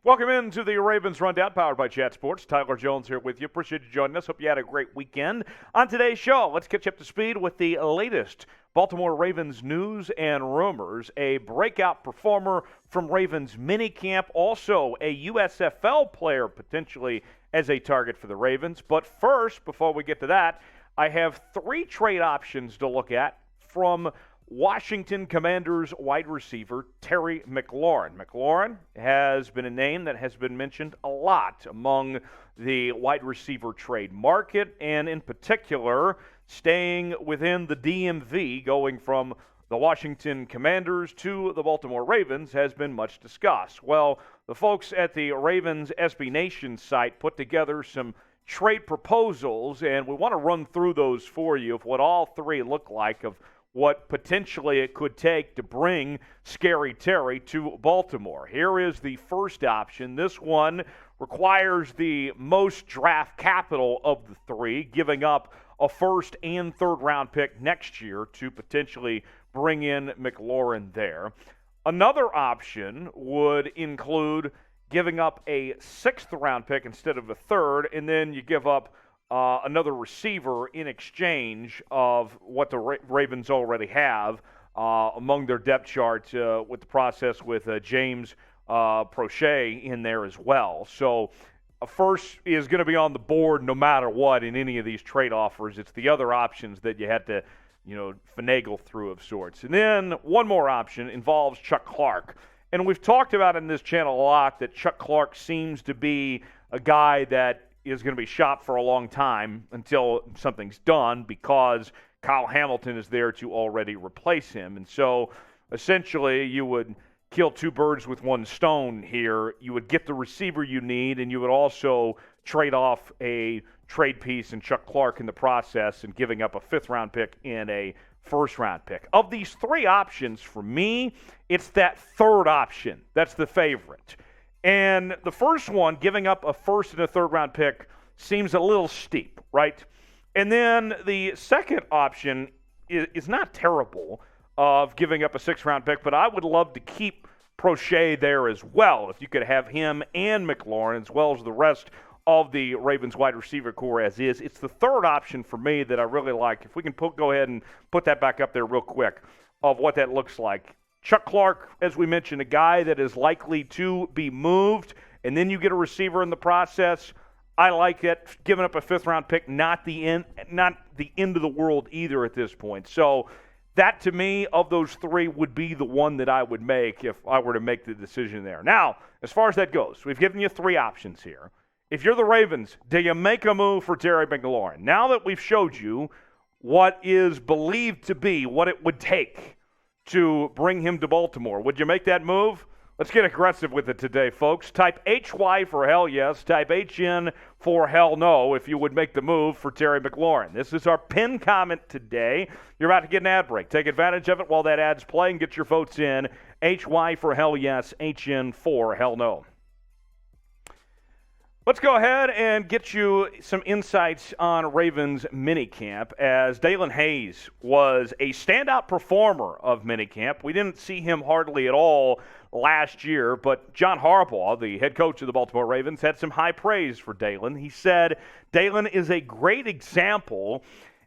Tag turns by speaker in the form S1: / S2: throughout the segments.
S1: Welcome into the Ravens Rundown, powered by Chat Sports. Tyler Jones here with you. Appreciate you joining us. Hope you had a great weekend. On today's show, let's catch up to speed with the latest Baltimore Ravens news and rumors. A breakout performer from Ravens minicamp, also a USFL player potentially as a target for the Ravens. But first, before we get to that, I have three trade options to look at from Washington Commanders wide receiver Terry McLaurin. McLaurin has been a name that has been mentioned a lot among the wide receiver trade market, and in particular, staying within the DMV, going from the Washington Commanders to the Baltimore Ravens, has been much discussed. Well, the folks at the Ravens SB Nation site put together some trade proposals, and we want to run through those for you of what all three look like, of what potentially it could take to bring Scary Terry to Baltimore. Here is the first option. This one requires the most draft capital of the three, giving up a first and third round pick next year to potentially bring in McLaurin there. Another option would include giving up a sixth round pick instead of a third, and then you give up another receiver in exchange of what the Ravens already have among their depth chart with the process with James Prochet in there as well. So a first is going to be on the board no matter what in any of these trade offers. It's the other options that you had to, finagle through of sorts. And then one more option involves Chuck Clark. And we've talked about in this channel a lot that Chuck Clark seems to be a guy that is going to be shot for a long time until something's done, because Kyle Hamilton is there to already replace him. And so essentially you would kill two birds with one stone here. You would get the receiver you need, and you would also trade off a trade piece in Chuck Clark in the process, and giving up a fifth-round pick and a first-round pick. Of these three options, for me, it's that third option that's the favorite. And the first one, giving up a first and a third-round pick, seems a little steep, right? And then the second option is not terrible, of giving up a sixth-round pick, but I would love to keep Prochet there as well, if you could have him and McLaurin, as well as the rest of the Ravens wide receiver core as is. It's the third option for me that I really like. If we can go ahead and put that back up there real quick, of what that looks like. Chuck Clark, as we mentioned, a guy that is likely to be moved, and then you get a receiver in the process. I like it. Giving up a fifth-round pick, not the end of the world either at this point. So that, to me, of those three, would be the one that I would make if I were to make the decision there. Now, as far as that goes, we've given you three options here. If you're the Ravens, do you make a move for Terry McLaurin? Now that we've showed you what is believed to be what it would take to bring him to Baltimore, would you make that move? Let's get aggressive with it today, folks. Type HY for hell yes. Type HN for hell no if you would make the move for Terry McLaurin. This is our pinned comment today. You're about to get an ad break. Take advantage of it while that ad's playing. Get your votes in. HY for hell yes. HN for hell no. Let's go ahead and get you some insights on Ravens minicamp, as Daelin Hayes was a standout performer of minicamp. We didn't see him hardly at all last year, but John Harbaugh, the head coach of the Baltimore Ravens, had some high praise for Daelin. He said Daelin is a great example,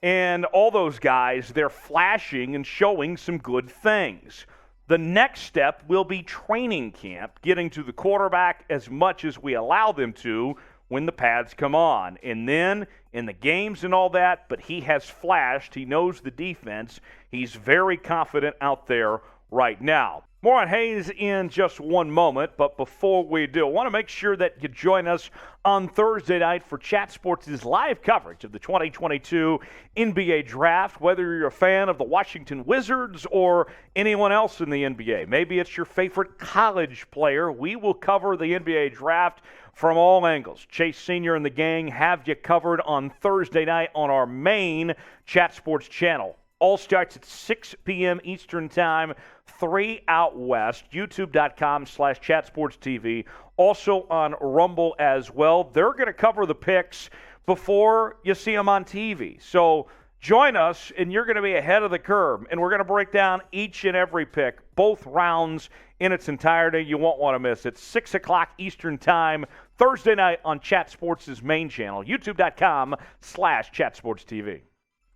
S1: and all those guys, they're flashing and showing some good things. The next step will be training camp, getting to the quarterback as much as we allow them to when the pads come on. And then in the games and all that, but he has flashed. He knows the defense. He's very confident out there right now. More on Hayes in just one moment, but before we do, I want to make sure that you join us on Thursday night for Chat Sports' live coverage of the 2022 NBA Draft, whether you're a fan of the Washington Wizards or anyone else in the NBA. Maybe it's your favorite college player. We will cover the NBA Draft from all angles. Chase Sr. and the gang have you covered on Thursday night on our main Chat Sports channel. All starts at 6 p.m. Eastern Time, 3 out west, youtube.com/chatsportstv. Also on Rumble as well. They're going to cover the picks before you see them on TV. So Join us, and you're going to be ahead of the curve. And we're going to break down each and every pick, both rounds in its entirety. You won't want to miss it. 6 o'clock Eastern Time, Thursday night on Chat Sports' main channel, youtube.com/ChatSportsTV.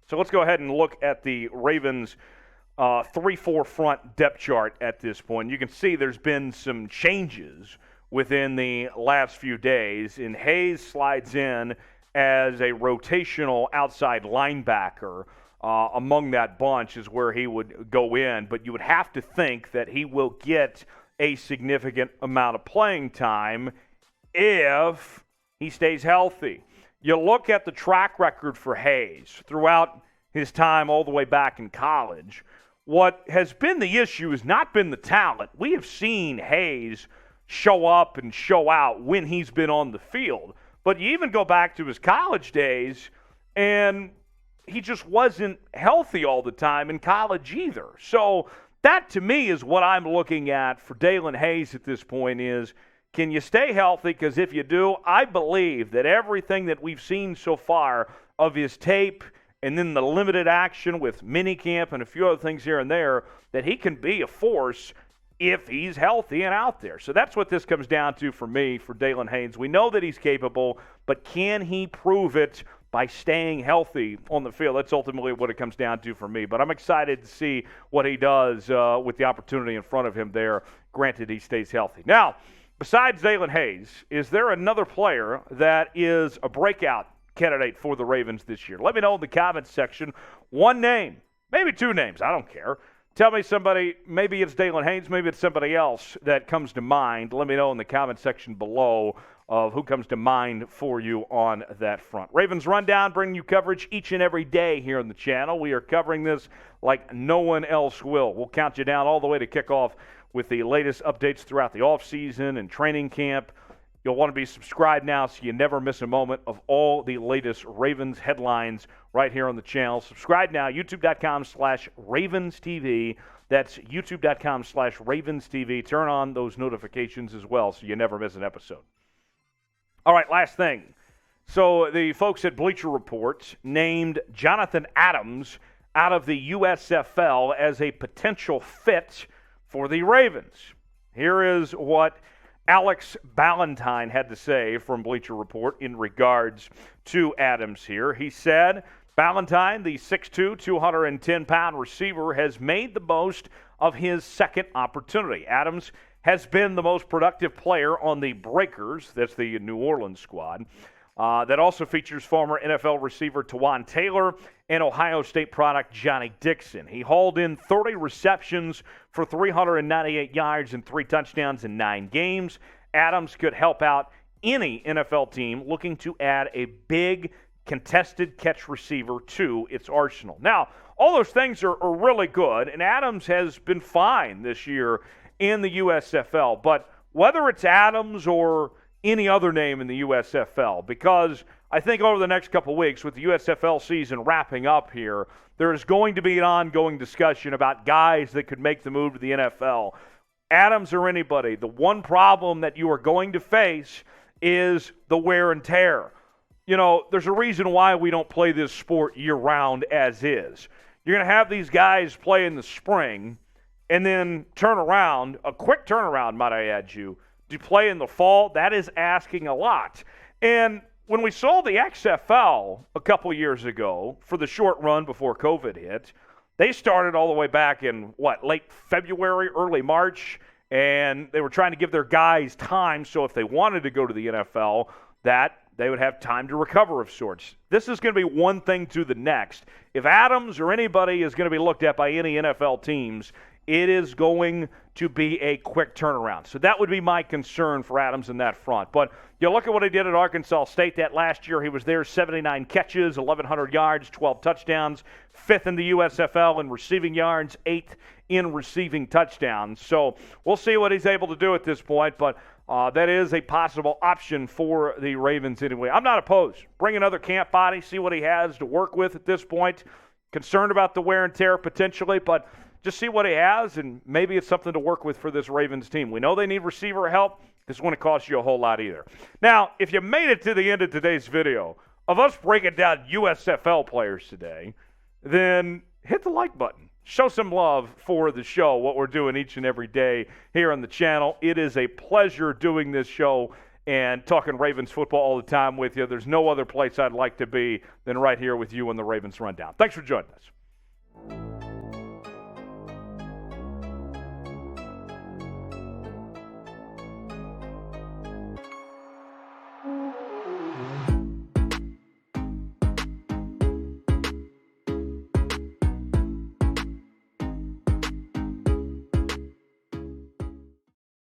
S1: So let's go ahead and look at the Ravens' 3-4 front depth chart at this point. You can see there's been some changes within the last few days, and Hayes slides in as a rotational outside linebacker. Among that bunch is where he would go in, but you would have to think that he will get a significant amount of playing time if he stays healthy. You look at the track record for Hayes throughout his time all the way back in college. What has been the issue has not been the talent. We have seen Hayes show up and show out when he's been on the field. But you even go back to his college days, and he just wasn't healthy all the time in college either. So that, to me, is what I'm looking at for Daelin Hayes at this point is, can you stay healthy? Because if you do, I believe that everything that we've seen so far of his tape and then the limited action with minicamp and a few other things here and there, that he can be a force if he's healthy and out there. So that's what this comes down to for me, for Daelin Hayes. We know that he's capable, but can he prove it by staying healthy on the field? That's ultimately what it comes down to for me. But I'm excited to see what he does with the opportunity in front of him there, granted he stays healthy. Now, besides Daelin Hayes, is there another player that is a breakout candidate for the Ravens this year? Let me know in the comments section. One name, maybe two names, I don't care. Tell me somebody, maybe it's Daelin Hayes, maybe it's somebody else that comes to mind. Let me know in the comment section below of who comes to mind for you on that front. Ravens Rundown, bringing you coverage each and every day here on the channel. We are covering this like no one else will. We'll count you down all the way to kickoff with the latest updates throughout the offseason and training camp. You'll want to be subscribed now so you never miss a moment of all the latest Ravens headlines right here on the channel. Subscribe now, youtube.com/RavensTV. That's youtube.com/RavensTV. Turn on those notifications as well so you never miss an episode. All right, last thing. So the folks at Bleacher Report named Jonathan Adams out of the USFL as a potential fit for the Ravens. Here is what Alex Ballantyne had to say from Bleacher Report in regards to Adams here. He said, Ballantyne, the 6'2", 210-pound receiver, has made the most of his second opportunity. Adams has been the most productive player on the Breakers, that's the New Orleans squad, that also features former NFL receiver Tawan Taylor and Ohio State product Johnny Dixon. He hauled in 30 receptions for 398 yards and 3 touchdowns in 9 games. Adams could help out any NFL team looking to add a big contested catch receiver to its arsenal. Now, all those things are really good, and Adams has been fine this year in the USFL. But whether it's Adams or any other name in the USFL, because I think over the next couple weeks with the USFL season wrapping up here, there is going to be an ongoing discussion about guys that could make the move to the NFL. Adams or anybody, the one problem that you are going to face is the wear and tear. You know, there's a reason why we don't play this sport year-round as is. You're going to have these guys play in the spring and then turn around, a quick turnaround, might I add you, to play in the fall. That is asking a lot. And when we saw the XFL a couple years ago for the short run before COVID hit, they started all the way back in, late February, early March, and they were trying to give their guys time so if they wanted to go to the NFL, that they would have time to recover of sorts. This is going to be one thing to the next. If Adams or anybody is going to be looked at by any NFL teams, it is going to be a quick turnaround. So that would be my concern for Adams in that front. But you look at what he did at Arkansas State that last year. He was there, 79 catches, 1,100 yards, 12 touchdowns, 5th in the USFL in receiving yards, 8th in receiving touchdowns. So we'll see what he's able to do at this point, but that is a possible option for the Ravens anyway. I'm not opposed. Bring another camp body, see what he has to work with at this point. Concerned about the wear and tear potentially, but just see what he has, and maybe it's something to work with for this Ravens team. We know they need receiver help. This wouldn't cost you a whole lot either. Now, if you made it to the end of today's video of us breaking down USFL players today, then hit the like button. Show some love for the show, what we're doing each and every day here on the channel. It is a pleasure doing this show and talking Ravens football all the time with you. There's no other place I'd like to be than right here with you on the Ravens Rundown. Thanks for joining us.